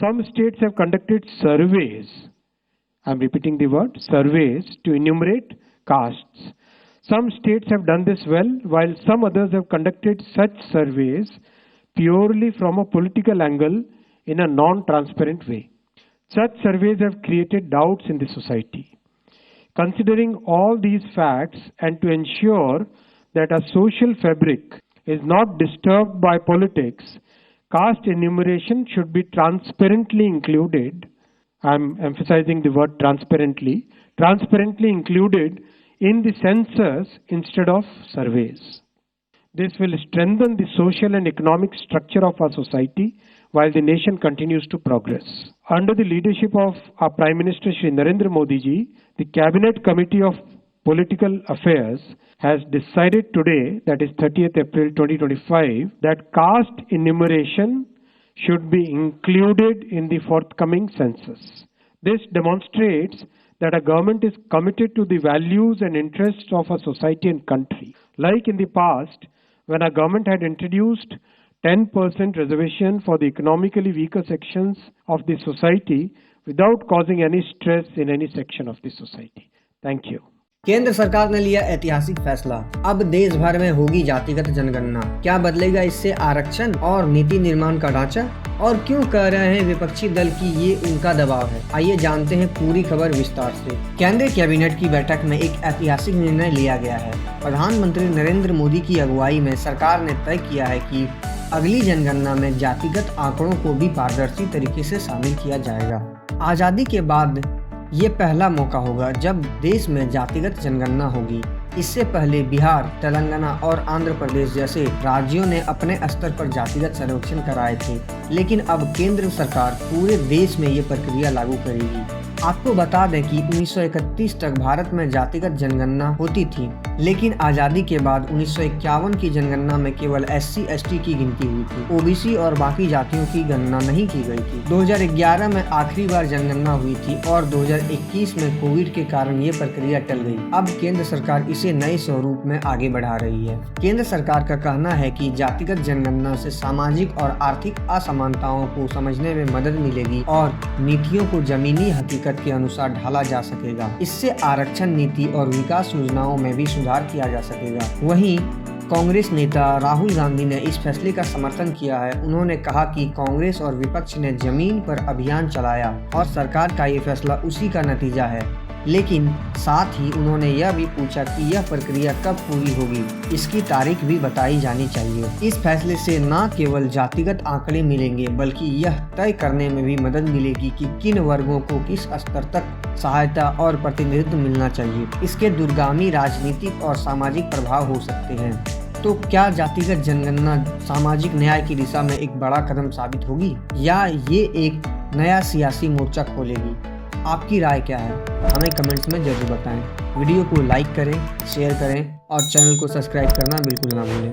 Some states have conducted surveys. I'm repeating the word surveys to enumerate castes. Some states have done this well, while some others have conducted such surveys purely from a political angle in a non-transparent way. Such surveys have created doubts in the society. Considering all these facts and to ensure that our social fabric is not disturbed by politics, caste enumeration should be transparently included. I'm emphasizing the word transparently included in the census instead of surveys. This will strengthen the social and economic structure of our society while the nation continues to progress. Under the leadership of our Prime Minister Shri Narendra Modi ji, the Cabinet Committee of Political Affairs has decided today, that is 30th April 2025, that caste enumeration should be included in the forthcoming census. This demonstrates that our government is committed to the values and interests of our society and country. Like in the past, when our government had introduced 10% reservation for the economically weaker sections of the society without causing any stress in any section of the society. Thank you. केंद्र सरकार ने लिया ऐतिहासिक फैसला। अब देश भर में होगी जातिगत जनगणना। क्या बदलेगा इससे आरक्षण और नीति निर्माण का ढांचा? और क्यों कह रहे हैं विपक्षी दल कि ये उनका दबाव है? आइए जानते हैं पूरी खबर विस्तार से। केंद्रीय कैबिनेट की बैठक में एक ऐतिहासिक निर्णय लिया गया है। प्रधानमंत्री नरेंद्र मोदी की अगुवाई में सरकार ने तय किया है कि अगली जनगणना में जातिगत आंकड़ों को भी पारदर्शी तरीके से शामिल किया जाएगा। आजादी के बाद ये पहला मौका होगा जब देश में जातिगत जनगणना होगी। इससे पहले बिहार, तेलंगाना और आंध्र प्रदेश जैसे राज्यों ने अपने स्तर पर जातिगत सर्वेक्षण कराए थे, लेकिन अब केंद्र सरकार पूरे देश में ये प्रक्रिया लागू करेगी। आपको बता दें कि 1931 तक भारत में जातिगत जनगणना होती थी, लेकिन आज़ादी के बाद 1951 की जनगणना में केवल SC/ST की गिनती हुई थी। OBC और बाकी जातियों की गणना नहीं की गई थी। 2011 में आखिरी बार जनगणना हुई थी और 2021 में कोविड के कारण ये प्रक्रिया टल गई। अब केंद्र सरकार इसे नए स्वरूप में आगे बढ़ा रही है। केंद्र सरकार का कहना है कि जातिगत जनगणना से सामाजिक और आर्थिक असमानताओं को समझने में मदद मिलेगी और नीतियों को जमीनी हकीकत के अनुसार ढाला जा सकेगा। इससे आरक्षण नीति और विकास योजनाओं में भी सुधार किया जा सकेगा। वहीं कांग्रेस नेता राहुल गांधी ने इस फैसले का समर्थन किया है। उन्होंने कहा कि कांग्रेस और विपक्ष ने जमीन पर अभियान चलाया और सरकार का ये फैसला उसी का नतीजा है। लेकिन साथ ही उन्होंने यह भी पूछा कि यह प्रक्रिया कब पूरी होगी, इसकी तारीख भी बताई जानी चाहिए। इस फैसले से न केवल जातिगत आंकड़े मिलेंगे, बल्कि यह तय करने में भी मदद मिलेगी कि किन वर्गों को किस स्तर तक सहायता और प्रतिनिधित्व मिलना चाहिए। इसके दूरगामी राजनीतिक और सामाजिक प्रभाव हो सकते हैं। तो क्या जातिगत जनगणना सामाजिक न्याय की दिशा में एक बड़ा कदम साबित होगी या ये एक नया सियासी मोर्चा खोलेगी? आपकी राय क्या है? हमें कमेंट्स में जरूर बताएं। वीडियो को लाइक करें, शेयर करें और चैनल को सब्सक्राइब करना बिल्कुल ना भूलें।